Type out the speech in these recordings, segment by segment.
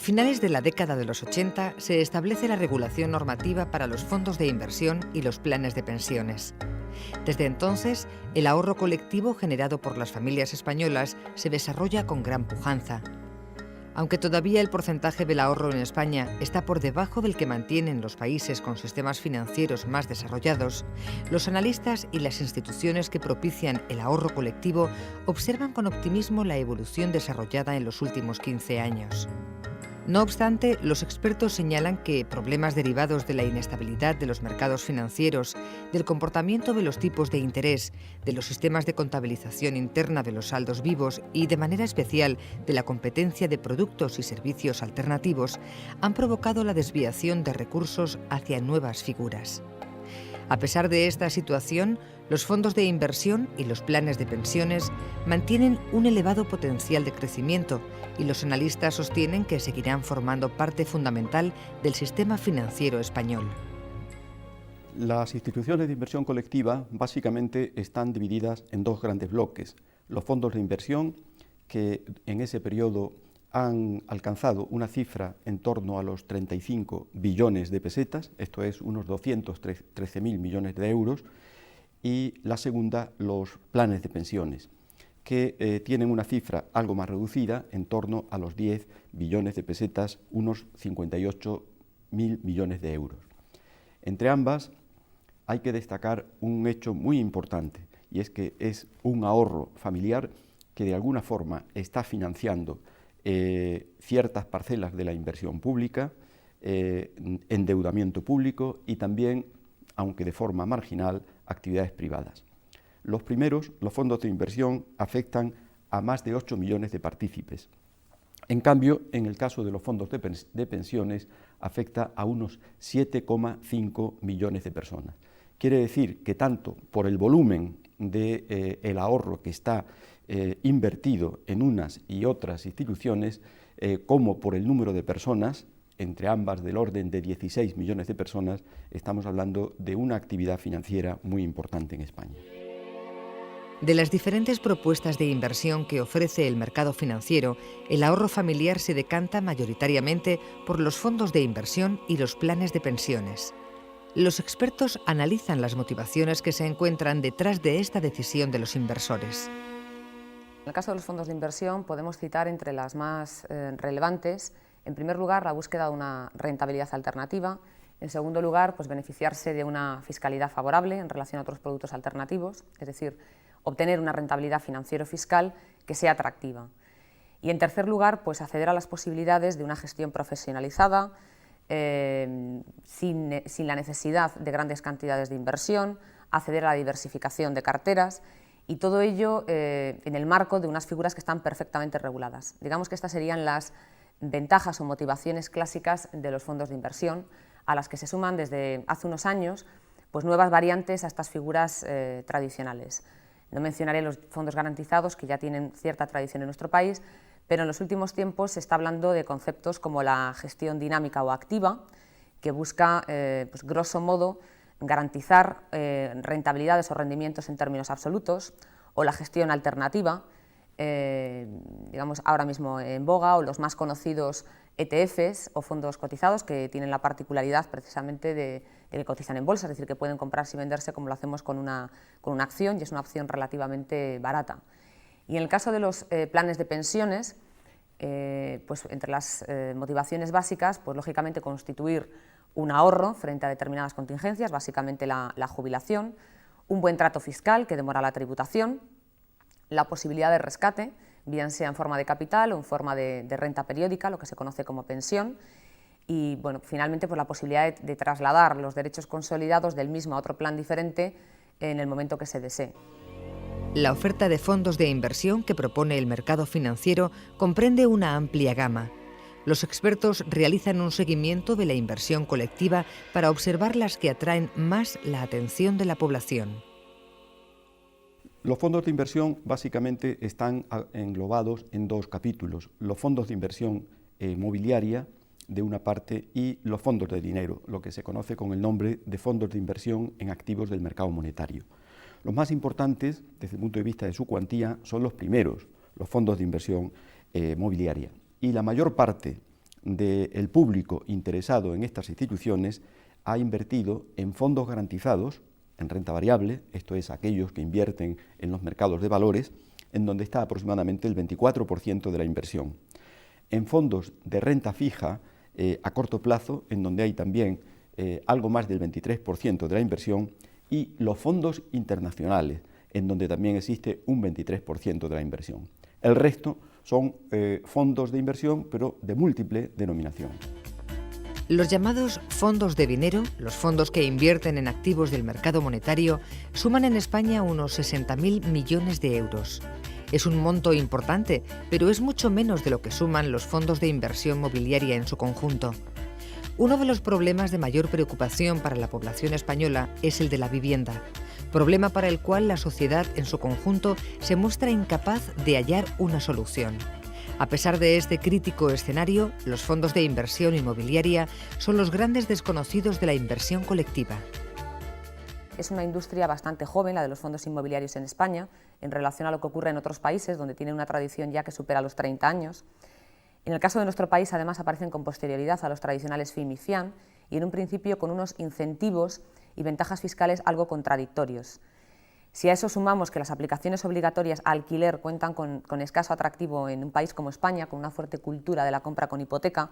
finales de la década de los 80 se establece la regulación normativa para los fondos de inversión y los planes de pensiones. Desde entonces, el ahorro colectivo generado por las familias españolas se desarrolla con gran pujanza. Aunque todavía el porcentaje del ahorro en España está por debajo del que mantienen los países con sistemas financieros más desarrollados, los analistas y las instituciones que propician el ahorro colectivo observan con optimismo la evolución desarrollada en los últimos 15 años. No obstante, los expertos señalan que problemas derivados de la inestabilidad de los mercados financieros, del comportamiento de los tipos de interés, de los sistemas de contabilización interna de los saldos vivos y, de manera especial, de la competencia de productos y servicios alternativos, han provocado la desviación de recursos hacia nuevas figuras. A pesar de esta situación, los fondos de inversión y los planes de pensiones mantienen un elevado potencial de crecimiento y los analistas sostienen que seguirán formando parte fundamental del sistema financiero español. Las instituciones de inversión colectiva básicamente están divididas en dos grandes bloques. Los fondos de inversión, que en ese periodo han alcanzado una cifra en torno a los 35 billones de pesetas, esto es unos 213.000 millones de euros, y la segunda, los planes de pensiones, que tienen una cifra algo más reducida, en torno a los 10 billones de pesetas, unos 58.000 millones de euros. Entre ambas hay que destacar un hecho muy importante, y es que es un ahorro familiar que de alguna forma está financiando ciertas parcelas de la inversión pública, endeudamiento público y también, aunque de forma marginal, actividades privadas. Los primeros, los fondos de inversión, afectan a más de 8 millones de partícipes. En cambio, en el caso de los fondos de pensiones, afecta a unos 7,5 millones de personas. Quiere decir que tanto por el volumen del ahorro que está invertido en unas y otras instituciones, como por el número de personas, entre ambas del orden de 16 millones de personas, estamos hablando de una actividad financiera muy importante en España. De las diferentes propuestas de inversión que ofrece el mercado financiero, el ahorro familiar se decanta mayoritariamente por los fondos de inversión y los planes de pensiones. Los expertos analizan las motivaciones que se encuentran detrás de esta decisión de los inversores. En el caso de los fondos de inversión podemos citar entre las más relevantes, en primer lugar, la búsqueda de una rentabilidad alternativa, en segundo lugar, pues beneficiarse de una fiscalidad favorable en relación a otros productos alternativos, es decir, obtener una rentabilidad financiero-fiscal que sea atractiva. Y en tercer lugar, pues acceder a las posibilidades de una gestión profesionalizada, sin la necesidad de grandes cantidades de inversión, acceder a la diversificación de carteras, y todo ello en el marco de unas figuras que están perfectamente reguladas. Digamos que estas serían las ventajas o motivaciones clásicas de los fondos de inversión, a las que se suman desde hace unos años pues nuevas variantes a estas figuras tradicionales. No mencionaré los fondos garantizados, que ya tienen cierta tradición en nuestro país, pero en los últimos tiempos se está hablando de conceptos como la gestión dinámica o activa, que busca, pues, grosso modo, garantizar rentabilidades o rendimientos en términos absolutos, o la gestión alternativa, digamos ahora mismo en boga, o los más conocidos ETFs o fondos cotizados, que tienen la particularidad precisamente de que cotizan en bolsa, es decir, que pueden comprarse y venderse como lo hacemos con una acción, y es una opción relativamente barata. Y en el caso de los planes de pensiones, pues entre las motivaciones básicas, pues lógicamente constituir un ahorro frente a determinadas contingencias, básicamente la jubilación, un buen trato fiscal que demora la tributación, la posibilidad de rescate, bien sea en forma de capital o en forma de renta periódica, lo que se conoce como pensión, y bueno, finalmente pues la posibilidad de trasladar los derechos consolidados del mismo a otro plan diferente en el momento que se desee. La oferta de fondos de inversión que propone el mercado financiero comprende una amplia gama. Los expertos realizan un seguimiento de la inversión colectiva para observar las que atraen más la atención de la población. Los fondos de inversión básicamente están englobados en dos capítulos: los fondos de inversión mobiliaria de una parte y los fondos de dinero, lo que se conoce con el nombre de fondos de inversión en activos del mercado monetario. Los más importantes, desde el punto de vista de su cuantía, son los primeros, los fondos de inversión mobiliaria. Y la mayor parte del público interesado en estas instituciones ha invertido en fondos garantizados, en renta variable, esto es, aquellos que invierten en los mercados de valores, en donde está aproximadamente el 24% de la inversión. En fondos de renta fija a corto plazo, en donde hay también algo más del 23% de la inversión, y los fondos internacionales, en donde también existe un 23% de la inversión. El resto son fondos de inversión, pero de múltiple denominación. Los llamados fondos de dinero, los fondos que invierten en activos del mercado monetario, suman en España unos 60.000 millones de euros. Es un monto importante, pero es mucho menos de lo que suman los fondos de inversión mobiliaria en su conjunto. Uno de los problemas de mayor preocupación para la población española es el de la vivienda, problema para el cual la sociedad en su conjunto se muestra incapaz de hallar una solución. A pesar de este crítico escenario, los fondos de inversión inmobiliaria son los grandes desconocidos de la inversión colectiva. Es una industria bastante joven, la de los fondos inmobiliarios en España, en relación a lo que ocurre en otros países, donde tiene una tradición ya que supera los 30 años. En el caso de nuestro país, además, aparecen con posterioridad a los tradicionales FIM y FIAN, y en un principio con unos incentivos y ventajas fiscales algo contradictorios. Si a eso sumamos que las aplicaciones obligatorias a alquiler cuentan con escaso atractivo en un país como España, con una fuerte cultura de la compra con hipoteca,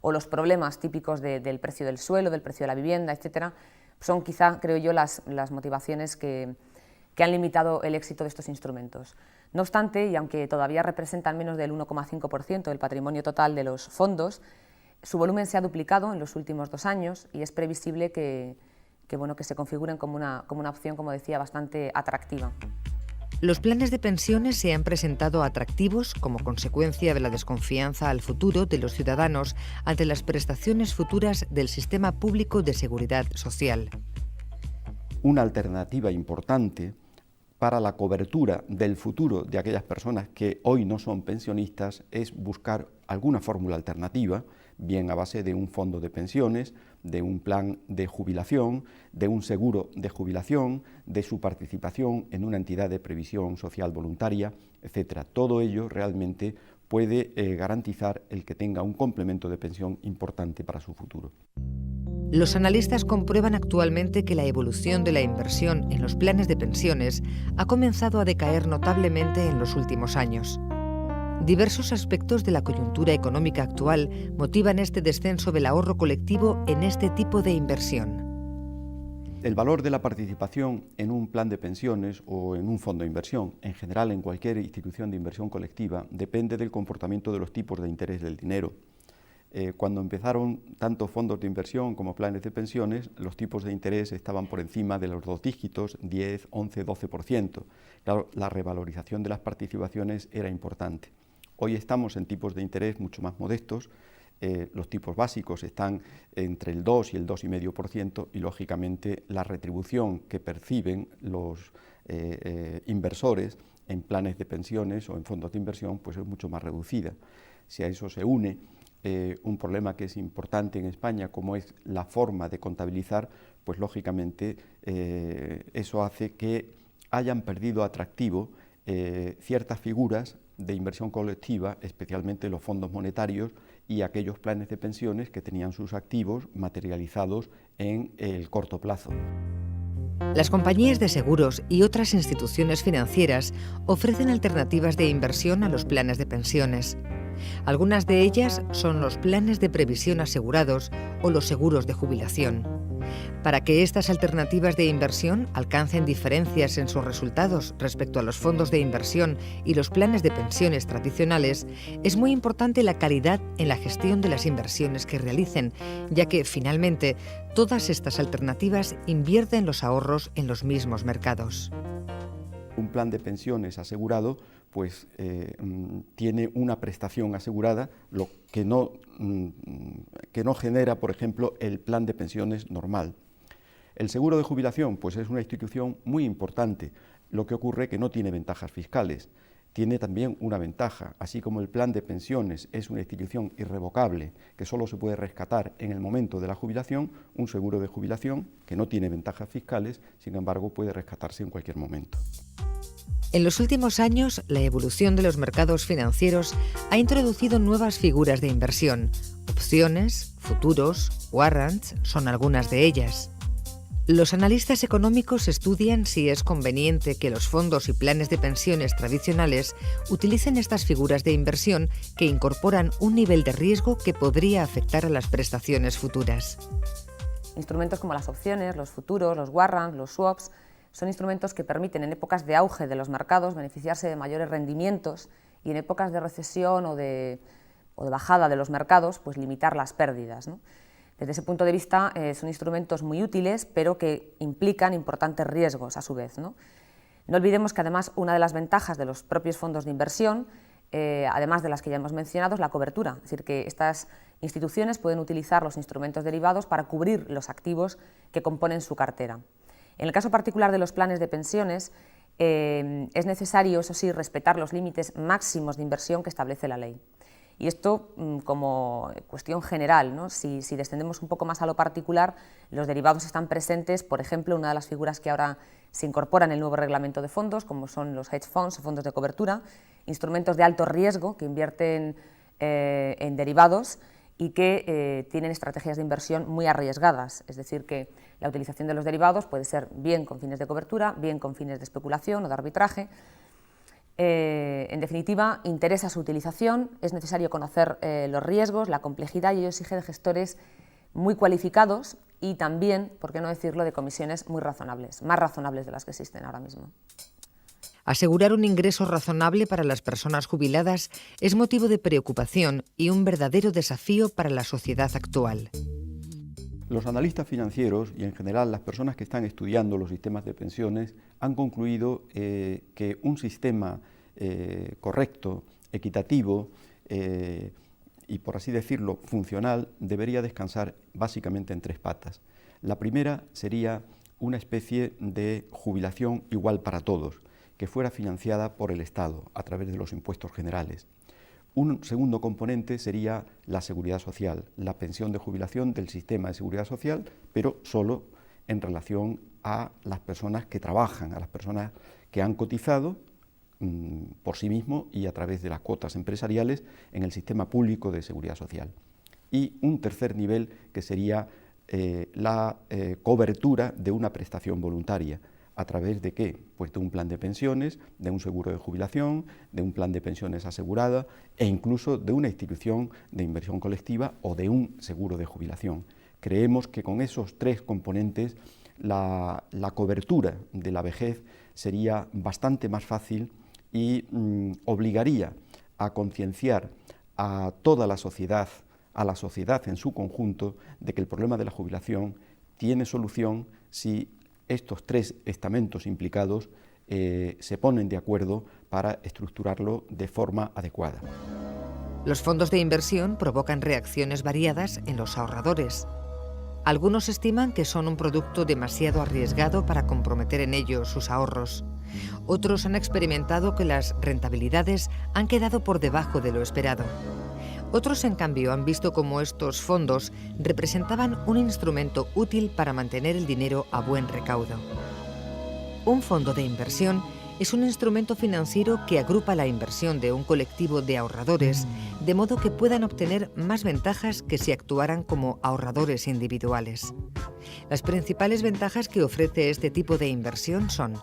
o los problemas típicos del precio del suelo, del precio de la vivienda, etc., son quizá, creo yo, las motivaciones que han limitado el éxito de estos instrumentos. No obstante, y aunque todavía representan menos del 1,5% del patrimonio total de los fondos, su volumen se ha duplicado en los últimos 2 años y es previsible que se configuren como una opción, como decía, bastante atractiva. Los planes de pensiones se han presentado atractivos como consecuencia de la desconfianza al futuro de los ciudadanos ante las prestaciones futuras del sistema público de seguridad social. Una alternativa importante para la cobertura del futuro de aquellas personas que hoy no son pensionistas es buscar alguna fórmula alternativa, bien a base de un fondo de pensiones, de un plan de jubilación, de un seguro de jubilación, de su participación en una entidad de previsión social voluntaria, etc. Todo ello realmente puede garantizar el que tenga un complemento de pensión importante para su futuro. Los analistas comprueban actualmente que la evolución de la inversión en los planes de pensiones ha comenzado a decaer notablemente en los últimos años. Diversos aspectos de la coyuntura económica actual motivan este descenso del ahorro colectivo en este tipo de inversión. El valor de la participación en un plan de pensiones o en un fondo de inversión, en general en cualquier institución de inversión colectiva, depende del comportamiento de los tipos de interés del dinero. Cuando empezaron tanto fondos de inversión como planes de pensiones, los tipos de interés estaban por encima de los 2 dígitos, 10, 11, 12%. Claro, la revalorización de las participaciones era importante. Hoy estamos en tipos de interés mucho más modestos, los tipos básicos están entre el 2 y el 2,5% y, lógicamente, la retribución que perciben los inversores en planes de pensiones o en fondos de inversión pues es mucho más reducida. Si a eso se une un problema que es importante en España, como es la forma de contabilizar, pues lógicamente eso hace que hayan perdido atractivo ciertas figuras de inversión colectiva, especialmente los fondos monetarios y aquellos planes de pensiones que tenían sus activos materializados en el corto plazo. Las compañías de seguros y otras instituciones financieras ofrecen alternativas de inversión a los planes de pensiones. Algunas de ellas son los planes de previsión asegurados o los seguros de jubilación. Para que estas alternativas de inversión alcancen diferencias en sus resultados respecto a los fondos de inversión y los planes de pensiones tradicionales, es muy importante la calidad en la gestión de las inversiones que realicen, ya que, finalmente, todas estas alternativas invierten los ahorros en los mismos mercados. Un plan de pensiones asegurado pues tiene una prestación asegurada, lo que no genera, por ejemplo, el plan de pensiones normal. El seguro de jubilación pues es una institución muy importante, lo que ocurre que no tiene ventajas fiscales. Tiene también una ventaja, así como el plan de pensiones es una institución irrevocable que solo se puede rescatar en el momento de la jubilación, un seguro de jubilación que no tiene ventajas fiscales, sin embargo puede rescatarse en cualquier momento. En los últimos años, la evolución de los mercados financieros ha introducido nuevas figuras de inversión. Opciones, futuros, warrants son algunas de ellas. Los analistas económicos estudian si es conveniente que los fondos y planes de pensiones tradicionales utilicen estas figuras de inversión que incorporan un nivel de riesgo que podría afectar a las prestaciones futuras. Instrumentos como las opciones, los futuros, los warrants, los swaps, son instrumentos que permiten en épocas de auge de los mercados beneficiarse de mayores rendimientos y en épocas de recesión o de bajada de los mercados, pues limitar las pérdidas, ¿no? Desde ese punto de vista son instrumentos muy útiles, pero que implican importantes riesgos a su vez, ¿no? No olvidemos que además una de las ventajas de los propios fondos de inversión, además de las que ya hemos mencionado, es la cobertura, es decir, que estas instituciones pueden utilizar los instrumentos derivados para cubrir los activos que componen su cartera. En el caso particular de los planes de pensiones, es necesario, eso sí, respetar los límites máximos de inversión que establece la ley. Y esto como cuestión general, ¿no? Si descendemos un poco más a lo particular, los derivados están presentes, por ejemplo, una de las figuras que ahora se incorpora en el nuevo reglamento de fondos, como son los hedge funds o fondos de cobertura, instrumentos de alto riesgo que invierten en derivados y que tienen estrategias de inversión muy arriesgadas, es decir, que la utilización de los derivados puede ser bien con fines de cobertura, bien con fines de especulación o de arbitraje. En definitiva, interesa su utilización, es necesario conocer los riesgos, la complejidad y ello exige de gestores muy cualificados y también, por qué no decirlo, de comisiones muy razonables, más razonables de las que existen ahora mismo. Asegurar un ingreso razonable para las personas jubiladas es motivo de preocupación y un verdadero desafío para la sociedad actual. Los analistas financieros y en general las personas que están estudiando los sistemas de pensiones han concluido que un sistema correcto, equitativo y, por así decirlo, funcional, debería descansar básicamente en tres patas. La primera sería una especie de jubilación igual para todos, que fuera financiada por el Estado a través de los impuestos generales. Un segundo componente sería la seguridad social, la pensión de jubilación del sistema de seguridad social, pero solo en relación a las personas que trabajan, a las personas que han cotizado por sí mismos y a través de las cuotas empresariales en el sistema público de seguridad social. Y un tercer nivel que sería la cobertura de una prestación voluntaria. ¿A través de qué? Pues de un plan de pensiones, de un seguro de jubilación, de un plan de pensiones asegurada e incluso de una institución de inversión colectiva o de un seguro de jubilación. Creemos que con esos tres componentes la cobertura de la vejez sería bastante más fácil y obligaría a concienciar a toda la sociedad, a la sociedad en su conjunto, de que el problema de la jubilación tiene solución si estos tres estamentos implicados se ponen de acuerdo para estructurarlo de forma adecuada. Los fondos de inversión provocan reacciones variadas en los ahorradores. Algunos estiman que son un producto demasiado arriesgado para comprometer en ello sus ahorros. Otros han experimentado que las rentabilidades han quedado por debajo de lo esperado. Otros, en cambio, han visto cómo estos fondos representaban un instrumento útil para mantener el dinero a buen recaudo. Un fondo de inversión es un instrumento financiero que agrupa la inversión de un colectivo de ahorradores de modo que puedan obtener más ventajas que si actuaran como ahorradores individuales. Las principales ventajas que ofrece este tipo de inversión son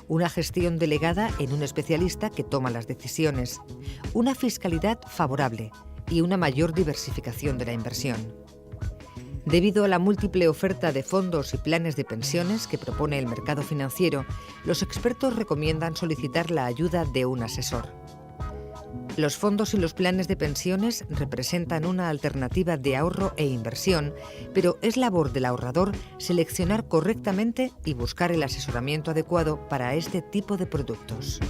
una gestión delegada en un especialista que toma las decisiones, una fiscalidad favorable y una mayor diversificación de la inversión. Debido a la múltiple oferta de fondos y planes de pensiones que propone el mercado financiero, los expertos recomiendan solicitar la ayuda de un asesor. Los fondos y los planes de pensiones representan una alternativa de ahorro e inversión, pero es labor del ahorrador seleccionar correctamente y buscar el asesoramiento adecuado para este tipo de productos.